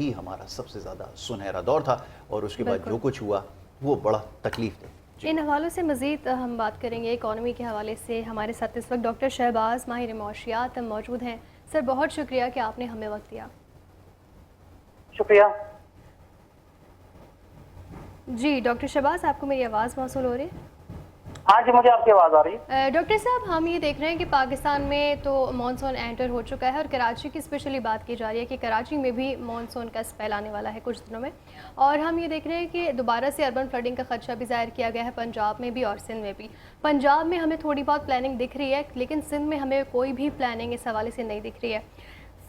وہی ہمارا سب سے زیادہ سنہرا دور تھا، اور اس کے بعد جو کچھ ہوا وہ بڑا تکلیف دہ۔ ان حوالوں سے مزید ہم بات کریں گے اکانومی کے حوالے سے۔ ہمارے ساتھ اس وقت ڈاکٹر شہباز ماہر معاشیات موجود ہیں۔ سر بہت شکریہ کہ آپ نے ہمیں وقت دیا۔ شکریہ۔ جی ڈاکٹر شہباز، آپ کو میری آواز موصول ہو رہی ہے؟ ہاں جی، مجھے آپ کی آواز آ رہی ہے۔ ڈاکٹر صاحب، ہم یہ دیکھ رہے ہیں کہ پاکستان میں تو مانسون انٹر ہو چکا ہے، اور کراچی کی اسپیشلی بات کی جا رہی ہے کہ کراچی میں بھی مانسون کا اسپیل آنے والا ہے کچھ دنوں میں، اور ہم یہ دیکھ رہے ہیں کہ دوبارہ سے اربن فلڈنگ کا خدشہ بھی ظاہر کیا گیا ہے پنجاب میں بھی اور سندھ میں بھی۔ پنجاب میں ہمیں تھوڑی بہت پلاننگ دکھ رہی ہے، لیکن سندھ میں ہمیں کوئی بھی پلاننگ اس حوالے سے نہیں دکھ رہی ہے۔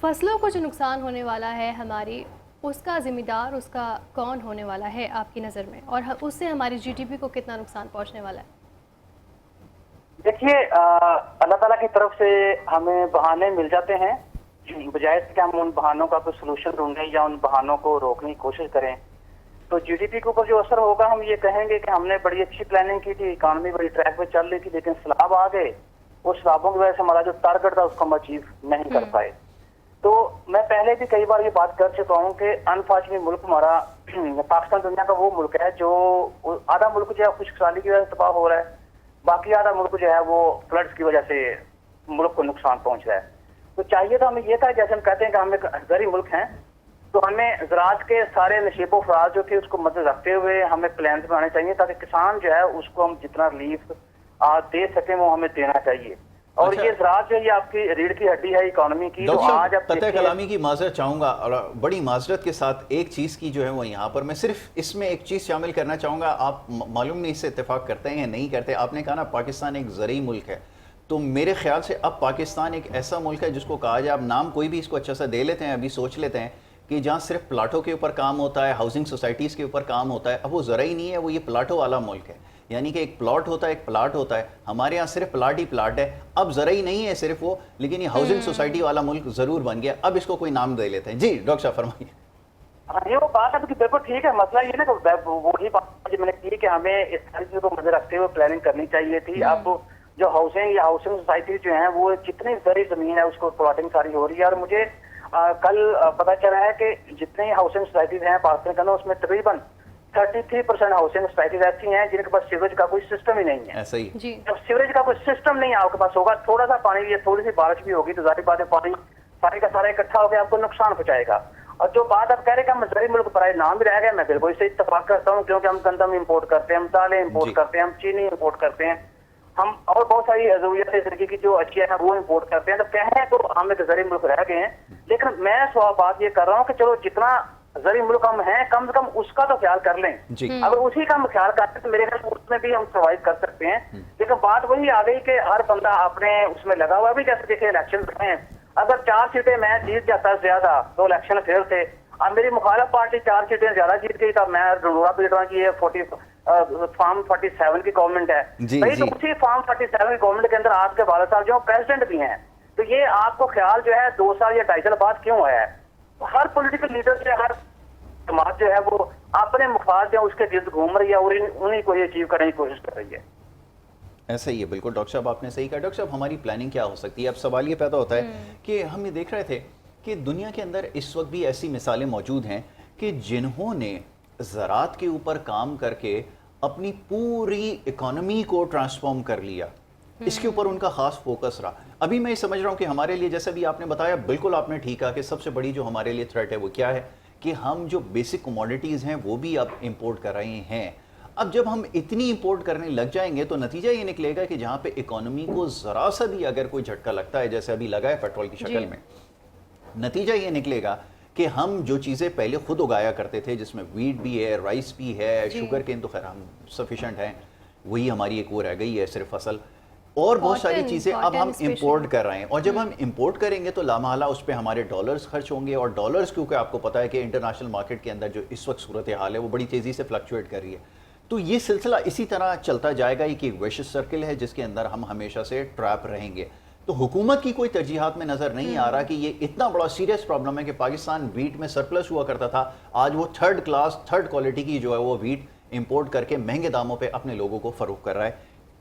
فصلوں کو جو نقصان ہونے والا ہے ہماری، اس کا ذمہ دار اس کا کون ہونے والا ہے آپ کی نظر میں، اور اس سے ہماری جی ڈی پی کو کتنا نقصان پہنچنے والا ہے؟ دیکھیے، اللہ تعالیٰ کی طرف سے ہمیں بہانے مل جاتے ہیں، بجائے کہ ہم ان بہانوں کا کوئی سلوشن ڈھونڈیں یا ان بہانوں کو روکنے کی کوشش کریں۔ تو جی ڈی پی کے اوپر جو اثر ہوگا، ہم یہ کہیں گے کہ ہم نے بڑی اچھی پلاننگ کی تھی، اکانومی بڑی ٹریک پہ چل رہی تھی، لیکن سیلاب آ گئے، اس سیلابوں کی وجہ سے ہمارا جو ٹارگٹ تھا اس کو ہم اچیو نہیں کر پائے۔ تو میں پہلے بھی کئی بار یہ بات کر چکا ہوں کہ انفارچونیٹلی ملک ہمارا پاکستان دنیا کا وہ ملک ہے جو آدھا ملک جو ہے خشک سالی کی وجہ سے تباہ ہو رہا ہے، باقی آدھا ملک جو ہے وہ فلڈز کی وجہ سے ملک کو نقصان پہنچ رہا ہے۔ تو چاہیے تو ہمیں یہ تھا، جیسے ہم کہتے ہیں کہ ہم ایک زرعی ملک ہیں، تو ہمیں زراعت کے سارے نشیب و فراز جو تھے اس کو مد رکھتے ہوئے ہمیں پلانز بنانے چاہیے، تاکہ کسان جو ہے اس کو ہم جتنا ریلیف دے سکیں وہ ہمیں دینا چاہیے۔ اور یہ زراعت جو ہے آپ کی ریڑھ کی ہڈی ہے اکانومی کی۔ تو آج اب قطع کلامی کی معذرت چاہوں گا، اور بڑی معذرت کے ساتھ ایک چیز کی جو ہے وہ یہاں پر میں صرف اس میں ایک چیز شامل کرنا چاہوں گا، آپ معلوم نہیں اس سے اتفاق کرتے ہیں یا نہیں کرتے۔ آپ نے کہا نا پاکستان ایک زرعی ملک ہے، تو میرے خیال سے اب پاکستان ایک ایسا ملک ہے جس کو کہا جائے، اب نام کوئی بھی اس کو اچھا سا دے لیتے ہیں، ابھی سوچ لیتے ہیں کہ جہاں صرف پلاٹوں کے اوپر کام ہوتا ہے، ہاؤسنگ سوسائٹیز کے اوپر کام ہوتا ہے، اب وہ زرعی نہیں ہے، وہ یہ پلاٹوں والا ملک ہے۔ یعنی کہ ایک پلاٹ ہوتا ہے، ایک پلاٹ ہوتا ہے، ہمارے ہاں صرف پلاٹ ہی پلاٹ ہے، اب زرعی نہیں ہے صرف وہ، لیکن یہ ہاؤسنگ سوسائٹی والا ملک ضرور بن گیا، اب اس کو کوئی نام دے لیتے ہیں۔ جی ڈاکٹر صاحب فرمائیے۔ ہاں یہ وہ بات ہے کہ بالکل ٹھیک ہے، مسئلہ یہ نا کہ وہی بات جو میں نے کی کہ ہمیں اس ساری چیزوں کو مد رکھتے ہوئے پلاننگ کرنی چاہیے تھی۔ اب جو ہاؤسنگ یا ہاؤسنگ سوسائٹی جو ہیں وہ جتنی زرعی زمین ہے اس کو پلاٹنگ ساری ہو رہی ہے، اور مجھے کل پتا چلا ہے کہ جتنی ہاؤسنگ سوسائٹیز ہیں پاکستان کے اندر اس میں تقریباً 33% ہاؤسنگ سوسائٹیز ایسی ہیں جن کے پاس سیوریج کا کوئی سسٹم ہی نہیں ہے۔ ایسا ہی جب سیوریج کا کوئی سسٹم نہیں آپ کے پاس ہوگا، تھوڑا سا پانی یا تھوڑی سی بارش بھی ہوگی تو ظاہر بات ہے پانی سارے کا سارا اکٹھا ہو کے آپ کو نقصان پہنچائے گا۔ اور جو بات آپ کہہ رہے ہیں کہ ہم زرعی ملک برائے نام بھی رہ گئے، میں بالکل اس سے اتفاق کرتا ہوں، کیونکہ ہم گندم امپورٹ کرتے ہیں، ہم دالیں امپورٹ کرتے ہیں، ہم چینی امپورٹ کرتے ہیں، ہم اور بہت ساری ضروریات زندگی کی جو اشیاء ہیں وہ امپورٹ کرتے ہیں۔ تو کہیں تو ہم ایک زرعی ملک رہ گئے ہیں، لیکن میں بات یہ کر رہا ہوں کہ چلو جتنا زرعی ملک ہم ہیں کم سے کم اس کا تو خیال کر لیں۔ اگر اسی کا ہم خیال کرتے تو میرے خیال اس میں بھی ہم سروائیو کر سکتے ہیں۔ لیکن بات وہی آ گئی کہ ہر بندہ اپنے اس میں لگا ہوا بھی، جیسے دیکھیں الیکشن ہیں، اگر 4 سیٹیں میں جیت جاتا زیادہ تو الیکشن فیل تھے، اب میری مخالف پارٹی 4 سیٹیں زیادہ جیت گئی تو میں ڈنڈورا پیٹ رہا ہوں کہ یہ فارم 47 کی گورنمنٹ ہے۔ تو اسی فارم 47 کی گورنمنٹ کے اندر آپ کے والد صاحب جو پریزیڈنٹ بھی ہیں، تو یہ آپ کو خیال جو ہے 2 سال یا 2.5 سال بعد کیوں ہے؟ ہر پولیٹیکل لیڈر سے ہر جماعت جو ہے وہ اپنے مفاد جو اس کے گرد گھوم رہی ہے اور انہیں کو یہ اچیو کرنے کی کوشش کر رہی ہے۔ ایسا ہی ہے، بالکل ڈاکٹر صاحب آپ نے صحیح کہا۔ ڈاکٹر صاحب ہماری پلاننگ کیا ہو سکتی ہے؟ اب سوال یہ پیدا ہوتا ہے کہ ہم یہ دیکھ رہے تھے کہ دنیا کے اندر اس وقت بھی ایسی مثالیں موجود ہیں کہ جنہوں نے زراعت کے اوپر کام کر کے اپنی پوری اکانومی کو ٹرانسفارم کر لیا، اس کے اوپر ان کا خاص فوکس رہا۔ ابھی میں یہ سمجھ رہا ہوں کہ ہمارے لیے جیسا بھی آپ نے بتایا، بالکل آپ نے ٹھیک کہا کہ سب سے بڑی جو ہمارے لیے تھریٹ ہے وہ کیا ہے کہ ہم جو بیسک کموڈیٹیز ہیں وہ بھی اب امپورٹ کر رہے ہیں۔ اب جب ہم اتنی امپورٹ کرنے لگ جائیں گے تو نتیجہ یہ نکلے گا کہ جہاں پہ اکانومی کو ذرا سا بھی اگر کوئی جھٹکا لگتا ہے، جیسے ابھی لگا ہے پیٹرول کی شکل میں، نتیجہ یہ نکلے گا کہ ہم جو چیزیں پہلے خود اگایا کرتے تھے، جس میں ویٹ بھی ہے، رائس بھی ہے، شوگر کین تو خیر ہم سفیشینٹ ہیں، وہی ہماری ایک وہ رہ گئی ہے صرف فصل، اور بہت ساری چیزیں اب ہم امپورٹ کر رہے ہیں۔ اور جب ہم امپورٹ کریں گے تو لامحالہ اس پہ ہمارے ڈالرز خرچ ہوں گے، اور ڈالرز کیونکہ آپ کو پتہ ہے کہ انٹرنیشنل مارکیٹ کے اندر جو اس وقت صورتحال ہے وہ بڑی تیزی سے فلکچویٹ کر رہی ہے، تو یہ سلسلہ اسی طرح چلتا جائے گا، یہ کہ ایک ویشس سرکل ہے جس کے اندر ہم ہمیشہ سے ٹریپ رہیں گے۔ تو حکومت کی کوئی ترجیحات میں نظر نہیں آ رہا کہ یہ اتنا بڑا سیریس پرابلم ہے کہ پاکستان ویٹ میں سرپلس ہوا کرتا تھا، آج وہ تھرڈ کوالٹی کی جو ہے وہ ویٹ امپورٹ کر کے مہنگے داموں پہ اپنے لوگوں کو فروخت کر رہا ہے۔